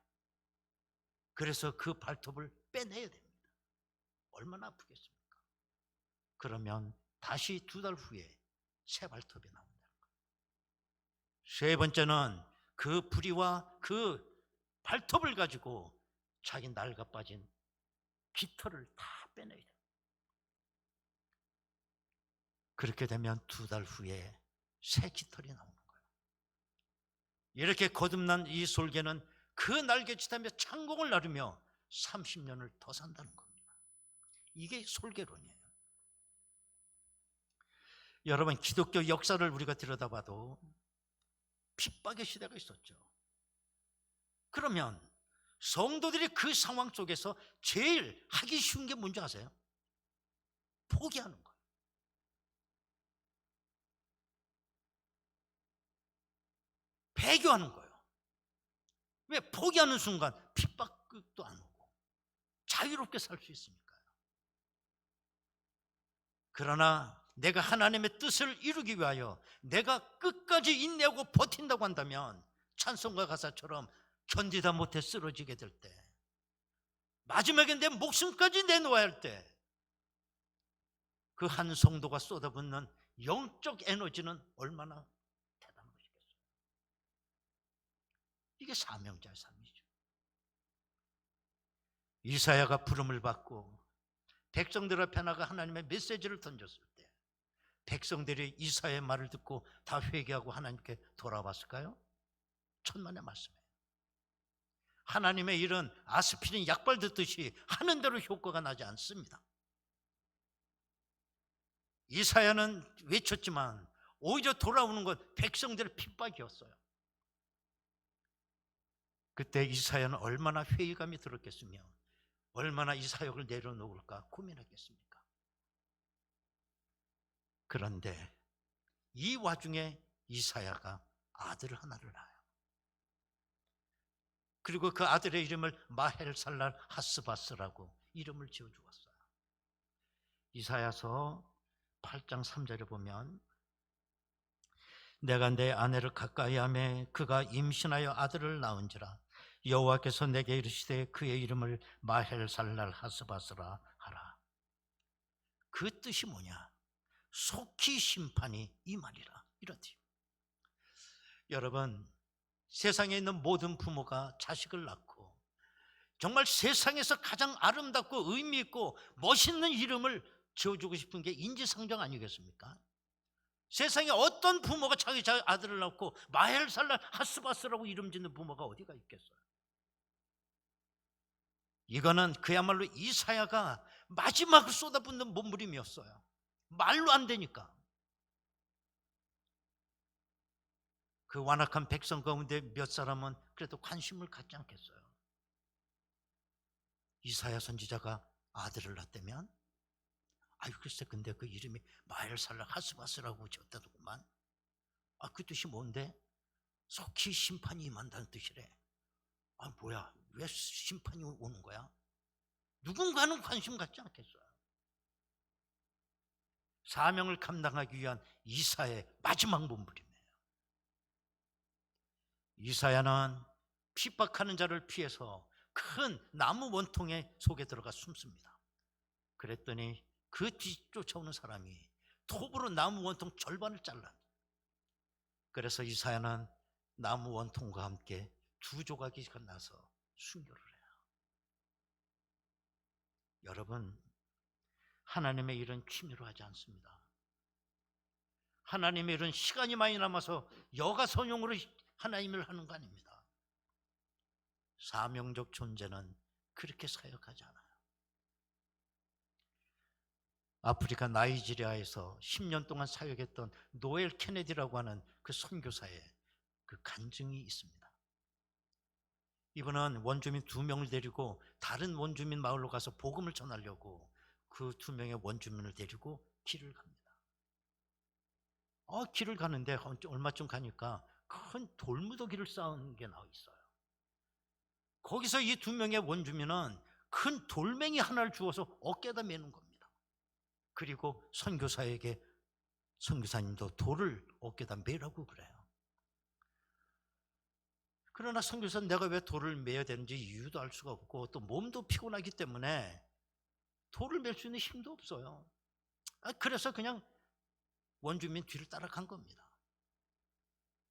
그래서 그 발톱을 빼내야 됩니다. 얼마나 아프겠습니까? 그러면 다시 2달 후에 새 발톱이 나온다는 거예요. 세 번째는 그 부리와 그 발톱을 가지고 자기 낡아 빠진 깃털을 다 빼내야 돼요. 그렇게 되면 2달 후에 새 깃털이 나오는 거예요. 이렇게 거듭난 이 솔개는 그 날개짓하며 창공을 나르며 30년을 더 산다는 겁니다. 이게 솔개론이에요. 여러분, 기독교 역사를 우리가 들여다봐도 핍박의 시대가 있었죠. 그러면 성도들이 그 상황 속에서 제일 하기 쉬운 게 뭔지 아세요? 포기하는 거예요. 배교하는 거예요. 왜? 포기하는 순간 핍박도 안 오고 자유롭게 살 수 있으니까요. 그러나 내가 하나님의 뜻을 이루기 위하여 내가 끝까지 인내하고 버틴다고 한다면 찬송가 가사처럼 견디다 못해 쓰러지게 될 때, 마지막에 내 목숨까지 내놓아야 할 때, 그 한 성도가 쏟아붓는 영적 에너지는 얼마나 대단한 것이겠어요. 이게 사명자의 삶이죠. 이사야가 부름을 받고 백성들 앞에 나가 하나님의 메시지를 던졌을 때 백성들이 이사야의 말을 듣고 다 회개하고 하나님께 돌아왔을까요? 천만의 말씀이에요. 하나님의 일은 아스피린 약발 듣듯이 하는 대로 효과가 나지 않습니다. 이사야는 외쳤지만 오히려 돌아오는 건 백성들의 핍박이었어요. 그때 이사야는 얼마나 회의감이 들었겠으며 얼마나 이 사역을 내려놓을까 고민했겠습니까? 그런데 이 와중에 이사야가 아들 하나를 낳아요. 그리고 그 아들의 이름을 마헬살랄 하스바스라고 이름을 지어주었어요. 이사야서 8장 3절에 보면 내가 내 아내를 가까이 하매 그가 임신하여 아들을 낳은지라 여호와께서 내게 이르시되 그의 이름을 마헬살랄 하스바스라 하라. 그 뜻이 뭐냐? 속히 심판이 임하리라, 이런 뜻. 여러분, 세상에 있는 모든 부모가 자식을 낳고 정말 세상에서 가장 아름답고 의미 있고 멋있는 이름을 지어주고 싶은 게 인지상정 아니겠습니까? 세상에 어떤 부모가 자기 아들을 낳고 마헬살랄 하스바스라고 이름 짓는 부모가 어디가 있겠어요? 이거는 그야말로 이사야가 마지막으로 쏟아붓는 몸부림이었어요. 말로 안 되니까. 그 완악한 백성 가운데 몇 사람은 그래도 관심을 갖지 않겠어요. 이사야 선지자가 아들을 낳았다면, 아유 글쎄 근데 그 이름이 마헬살랄 하스바스라고 지었다더구만. 아, 그 뜻이 뭔데? 속히 심판이 임한다는 뜻이래. 아, 뭐야, 왜 심판이 오는 거야? 누군가는 관심 갖지 않겠어요. 사명을 감당하기 위한 이사야의 마지막 몸부림이에요. 이사야는 핍박하는 자를 피해서 큰 나무 원통에 속에 들어가 숨습니다. 그랬더니 그 뒤 쫓아오는 사람이 톱으로 나무 원통 절반을 잘라. 그래서 이사야는 나무 원통과 함께 2조각이 나서 순교를 해요. 여러분, 하나님의 일은 취미로 하지 않습니다. 하나님의 일은 시간이 많이 남아서 여가선용으로 하나님을 하는 거 아닙니다. 사명적 존재는 그렇게 사역하지 않아요. 아프리카 나이지리아에서 10년 동안 사역했던 노엘 케네디라고 하는 그 선교사의 그 간증이 있습니다. 이분은 원주민 2명을 데리고 다른 원주민 마을로 가서 복음을 전하려고 그 2명의 원주민을 데리고 길을 갑니다. 길을 가는데 얼마쯤 가니까 큰 돌무더기를 쌓은 게 나와 있어요. 거기서 이 2명의 원주민은 큰 돌멩이 하나를 주워서 어깨에다 매는 겁니다. 그리고 선교사에게 선교사님도 돌을 어깨에다 매라고 그래요. 그러나 선교사는 내가 왜 돌을 매야 되는지 이유도 알 수가 없고 또 몸도 피곤하기 때문에 돌을 맬 수 있는 힘도 없어요. 그래서 그냥 원주민 뒤를 따라간 겁니다.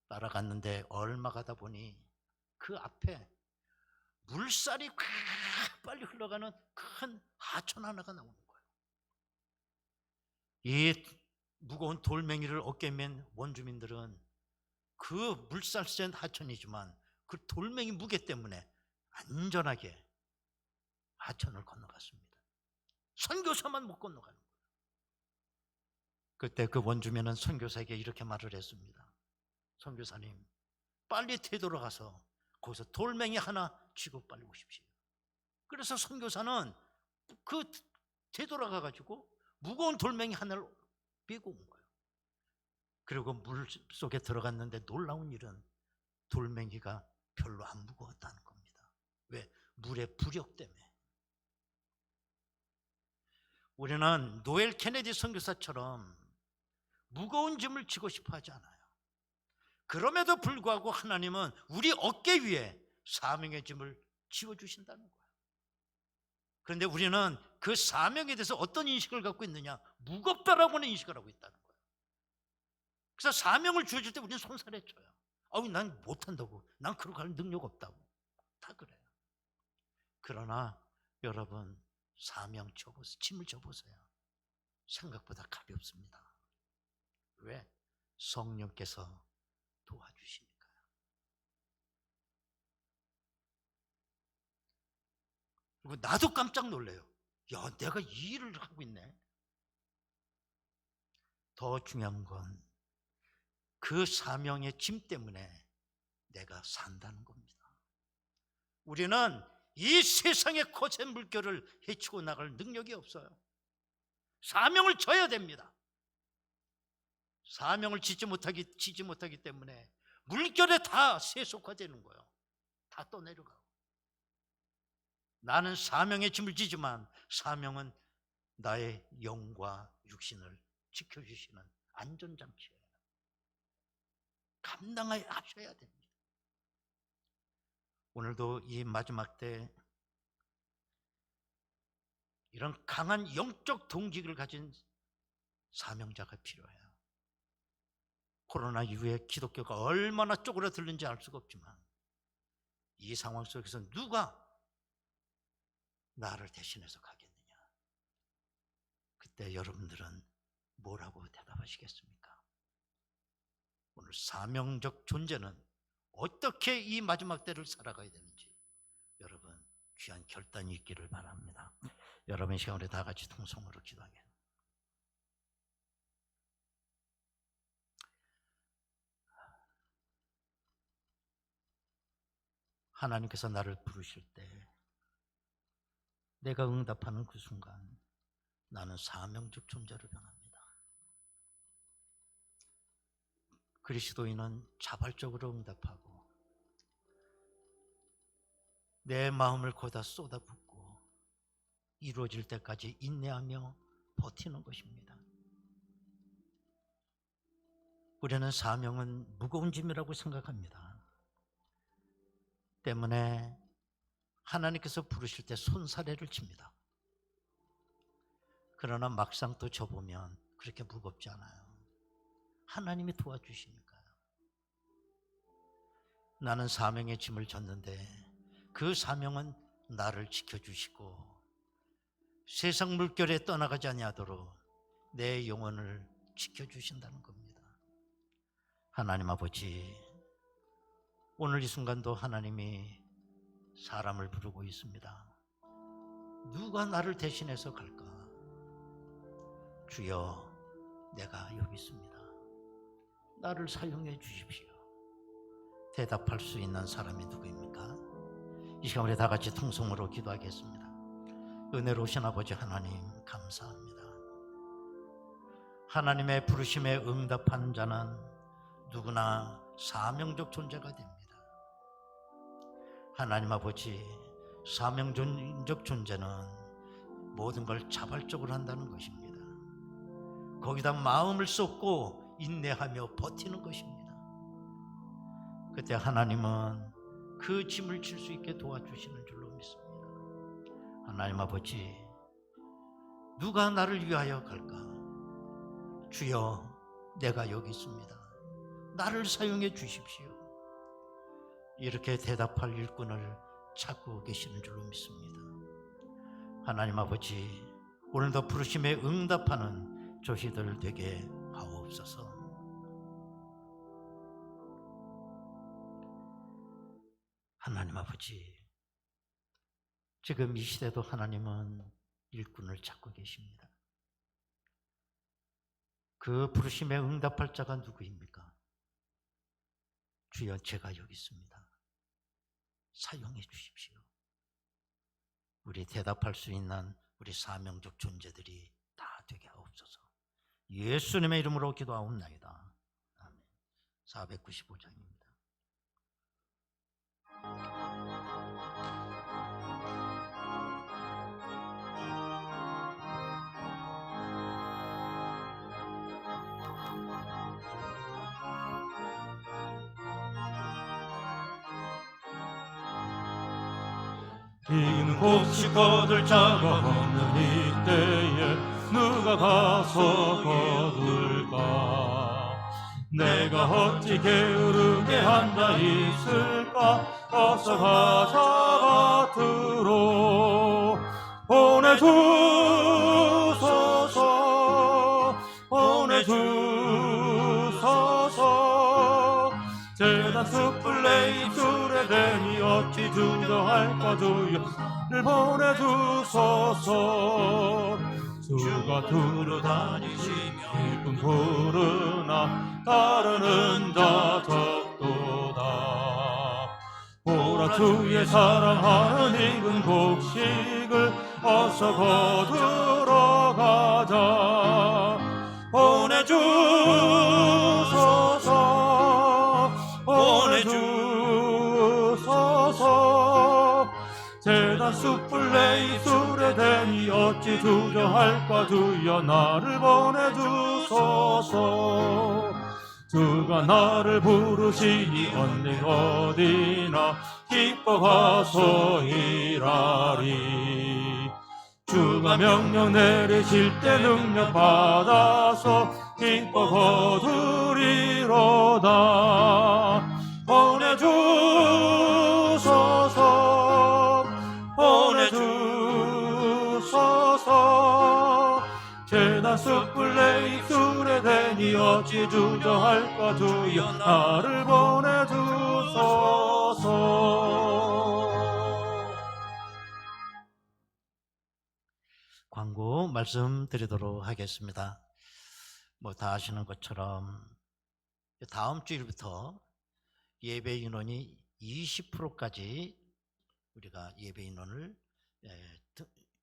따라갔는데 얼마 가다 보니 그 앞에 물살이 빨리 흘러가는 큰 하천 하나가 나오는 거예요. 이 무거운 돌멩이를 어깨에 맨 원주민들은 그 물살 센 하천이지만 그 돌멩이 무게 때문에 안전하게 하천을 건너갔습니다. 선교사만 못 건너가는 거예요. 그때 그 원주민은 선교사에게 이렇게 말을 했습니다. 선교사님, 빨리 되돌아가서 거기서 돌멩이 하나 쥐고 빨리 오십시오. 그래서 선교사는 그 되돌아가 가지고 무거운 돌멩이 하나를 메고 온 거예요. 그리고 물 속에 들어갔는데 놀라운 일은 돌멩이가 별로 안 무거웠다는 겁니다. 왜? 물의 부력 때문에. 우리는 노엘 케네디 선교사처럼 무거운 짐을 지고 싶어 하지 않아요. 그럼에도 불구하고 하나님은 우리 어깨 위에 사명의 짐을 지워주신다는 거예요. 그런데 우리는 그 사명에 대해서 어떤 인식을 갖고 있느냐? 무겁다라고 하는 인식을 하고 있다는 거예요. 그래서 사명을 주어질 때 우리는 손살에 쳐요. 난 못한다고, 난 그러고 갈 능력 없다고 다 그래요. 그러나 여러분, 사명 접어서 짐을 접으세요. 생각보다 가볍습니다. 왜? 성령께서 도와주시니까요. 그리고 나도 깜짝 놀래요. 내가 이 일을 하고 있네. 더 중요한 건 그 사명의 짐 때문에 내가 산다는 겁니다. 우리는 이 세상의 거센 물결을 헤치고 나갈 능력이 없어요. 사명을 져야 됩니다. 사명을 지지 못하기 때문에 물결에 다 세속화되는 거예요. 다 떠내려가고. 나는 사명의 짐을 지지만 사명은 나의 영과 육신을 지켜주시는 안전장치예요. 감당하셔야 됩니다. 오늘도 이 마지막 때 이런 강한 영적 동기를 가진 사명자가 필요해요. 코로나 이후에 기독교가 얼마나 쪼그라들는지 알 수가 없지만 이 상황 속에서 누가 나를 대신해서 가겠느냐? 그때 여러분들은 뭐라고 대답하시겠습니까? 오늘 사명적 존재는 어떻게 이 마지막 때를 살아가야 되는지 여러분 귀한 결단이 있기를 바랍니다. 여러분 이 시간에 다 같이 통성으로 기도하겠습니다. 하나님께서 나를 부르실 때 내가 응답하는 그 순간 나는 사명적 존재로 변합니다. 그리스도인은 자발적으로 응답하고 내 마음을 거다 쏟아붓고 이루어질 때까지 인내하며 버티는 것입니다. 우리는 사명은 무거운 짐이라고 생각합니다. 때문에 하나님께서 부르실 때 손사래를 칩니다. 그러나 막상 또 져보면 그렇게 무겁지 않아요. 하나님이 도와주시니까요. 나는 사명의 짐을 졌는데 그 사명은 나를 지켜주시고 세상 물결에 떠나가지 아니하도록 내 영혼을 지켜주신다는 겁니다. 하나님 아버지, 오늘 이 순간도 하나님이 사람을 부르고 있습니다. 누가 나를 대신해서 갈까? 주여, 내가 여기 있습니다. 나를 사용해 주십시오. 대답할 수 있는 사람이 누구입니까? 이 시간 우리 다 같이 통성으로 기도하겠습니다. 은혜로우신 아버지 하나님, 감사합니다. 하나님의 부르심에 응답한 자는 누구나 사명적 존재가 됩니다. 하나님 아버지, 사명적 존재는 모든 걸 자발적으로 한다는 것입니다. 거기다 마음을 쏟고 인내하며 버티는 것입니다. 그때 하나님은 그 짐을 질 수 있게 도와주시는 줄로 믿습니다. 하나님 아버지, 누가 나를 위하여 갈까? 주여, 내가 여기 있습니다. 나를 사용해 주십시오. 이렇게 대답할 일꾼을 찾고 계시는 줄로 믿습니다. 하나님 아버지, 오늘도 부르심에 응답하는 저희들 되게 하옵소서. 하나님 아버지, 지금 이 시대도 하나님은 일꾼을 찾고 계십니다. 그 부르심에 응답할 자가 누구입니까? 주여, 제가 여기 있습니다. 사용해 주십시오. 우리 대답할 수 있는 우리 사명적 존재들이 다 되게 하옵소서. 예수님의 이름으로 기도하옵나이다. 아멘. 495장입니다. 이는 곡식 거둘 자가 없는 이때에 누가 가서 거둘까? 내가 어찌 게으르게 앉아 있을까? 어서 가자 밭으로 보내주소서, 보내주소서. 재단 숯불 내 입술에 대니 어찌 주저할까? 주여 를 보내주소서. 주가 두루 다니시며 일꾼 부르나 따르는 자 적도다. 보라, 주의 사랑하는 익은 곡식을 어서 거두러 가자. 보내주소서, 보내주소서. 재단 숯불 내 입술에 대니 어찌 주저할까? 주여 나를 보내주소서. 주가 나를 부르시니 언제 어디나 기뻐 가서 일하리. 주가 명령 내리실 때 능력 받아서 기뻐 거두리로다. 보내주소서, 보내주소서. 재단 숯불 내 입술에 대니 어찌 주저할까? 주여 나를 보내주소서. 광고 말씀드리도록 하겠습니다. 뭐 다 아시는 것처럼 다음 주일부터 예배 인원이 20%까지 우리가 예배 인원을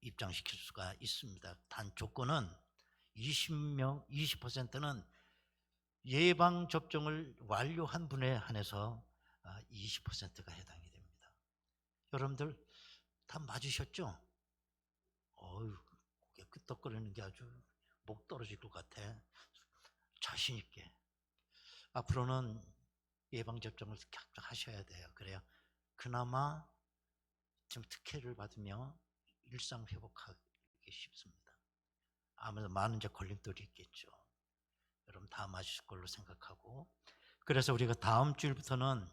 입장시킬 수가 있습니다. 단 조건은 20%는 예방 접종을 완료한 분에 한해서 20%가 해당이 됩니다. 여러분들 다 맞으셨죠? 어휴, 고개 끄덕거리는 게 아주 목 떨어질 것 같아. 자신 있게. 앞으로는 예방접종을 하셔야 돼요. 그래야 그나마 좀 특혜를 받으며 일상 회복하기 쉽습니다. 아무래도 많은 이제 걸림돌이 있겠죠. 여러분 다 맞으실 걸로 생각하고, 그래서 우리가 다음 주일부터는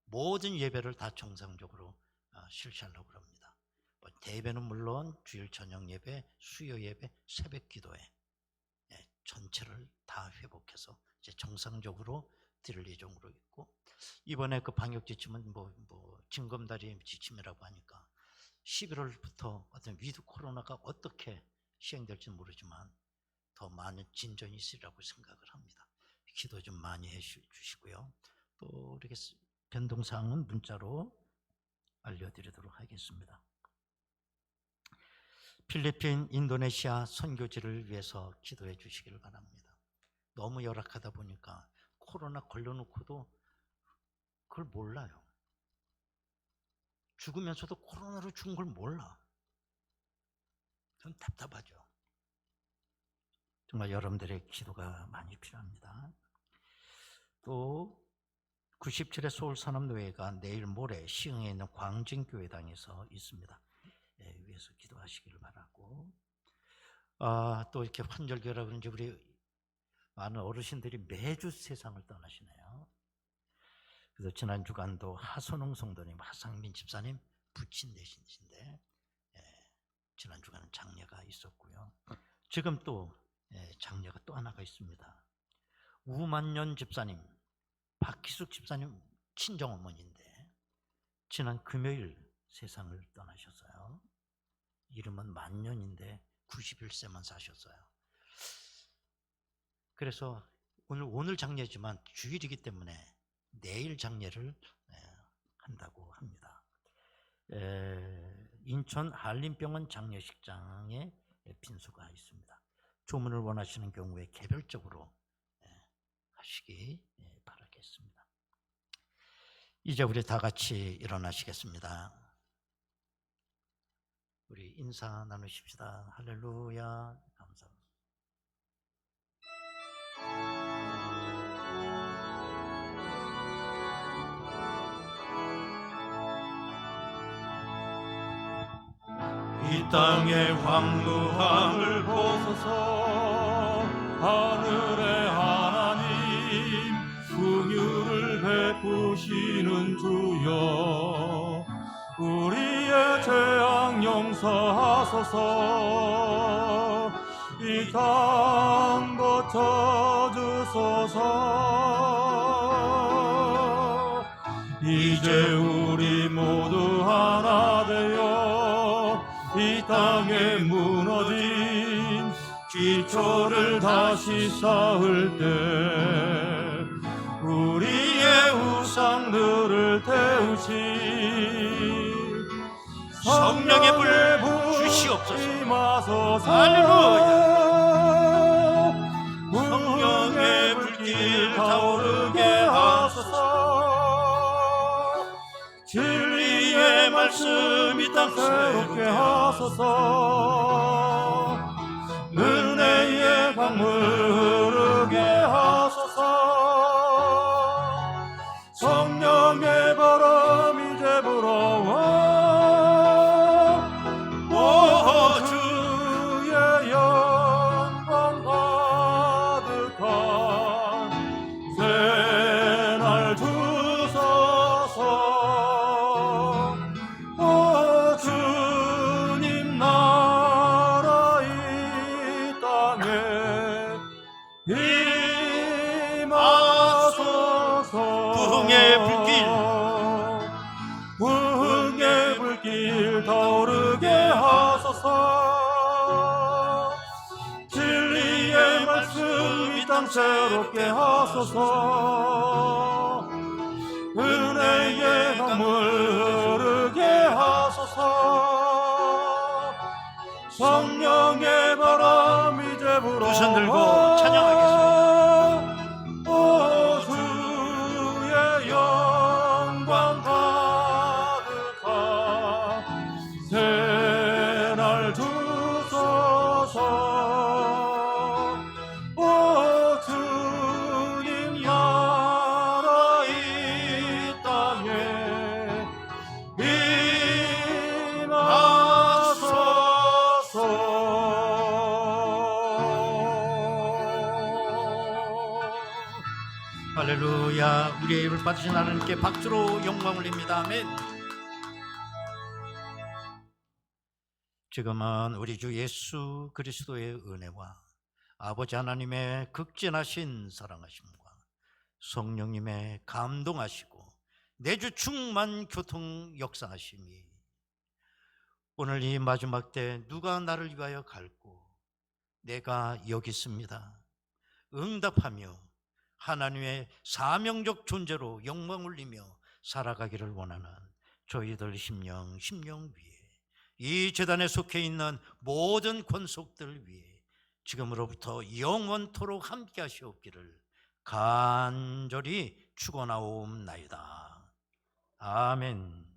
모든 예배를 다 정상적으로 실시하려고 합니다. 대배는 물론 주일 저녁 예배, 수요 예배, 새벽 기도회 전체를 다 회복해서 이제 정상적으로 드릴 예정으로 있고, 이번에 그 방역 지침은 뭐 징검다리 지침이라고 하니까 11월부터 어떤 위드 코로나가 어떻게 시행될지는 모르지만 더 많은 진전이 있으리라고 생각을 합니다. 기도 좀 많이 해주시고요. 또 이렇게 변동사항은 문자로 알려드리도록 하겠습니다. 필리핀, 인도네시아 선교지를 위해서 기도해 주시기를 바랍니다. 너무 열악하다 보니까 코로나 걸려놓고도 그걸 몰라요. 죽으면서도 코로나로 죽은 걸 몰라. 좀 답답하죠. 정말 여러분들의 기도가 많이 필요합니다. 또 97회 서울산업노예가 내일 모레 시흥에 있는 광진교회당에서 있습니다. 위해서 기도하시기를 바라고, 또 이렇게 환절기라 그런지 우리 많은 어르신들이 매주 세상을 떠나시네요. 그래서 지난 주간도 하선홍 성도님, 하상민 집사님 부친 되신데 지난 주간은 장례가 있었고요. 지금 또 장례가 또 하나가 있습니다. 우만년 집사님, 박희숙 집사님 친정어머니인데 지난 금요일 세상을 떠나셨어요. 이름은 만년인데 91세만 사셨어요. 그래서 오늘 장례지만 주일이기 때문에 내일 장례를 한다고 합니다. 인천 한림병원 장례식장에 빈소가 있습니다. 조문을 원하시는 경우에 개별적으로 하시기 바라겠습니다. 이제 우리 다 같이 일어나시겠습니다. 우리 인사 나누십시다. 할렐루야. 감사합니다. 이 땅의 황무함을 벗어서 하늘의 하나님 긍휼을 베푸시는 주여 우리의 죄악 용서하소서 이 땅 고쳐주소서 이제 우리 모두 하나 되어 이 땅에 무너진 기초를 다시 쌓을 때 우리의 우상들을 태우시 성령의 불 주시옵소서. 할렐루야. 성령의 불길 타오르게 하소서 진리의 말씀이 땅 새롭게 하소서 은혜의 강물 흐르게 하소서 성령의 바람 이제 불어와 오 주의 영광 가득한 새날 주소서 오 주님 나라 이 땅에 임하소서 부흥의 불길 타오르게 하소서 진리의 말씀 이 땅 새롭게 하소서 은혜의 강물 흐르게 하소서 성령의 바람 이제 불어 두 손 들고 찬양하겠습니다. 오 주의 영광 가득한 새날 주소서 오 주님 나라 이 땅에 할렐루야. 우리의 입을 받으신 하나님께 박수로 영광 올립니다. 아멘. 지금은 우리 주 예수 그리스도의 은혜와 아버지 하나님의 극진하신 사랑하심과 성령님의 감동하시고 내주 충만 교통 역사하심이 오늘 이 마지막 때 누가 나를 위하여 갈고 내가 여기 있습니다. 응답하며 하나님의 사명적 존재로 영광 올리며 살아가기를 원하는 저희들 심령 위에, 이 제단에 속해 있는 모든 권속들 위에 지금으로부터 영원토록 함께 하시옵기를 간절히 축원하옵나이다. 아멘.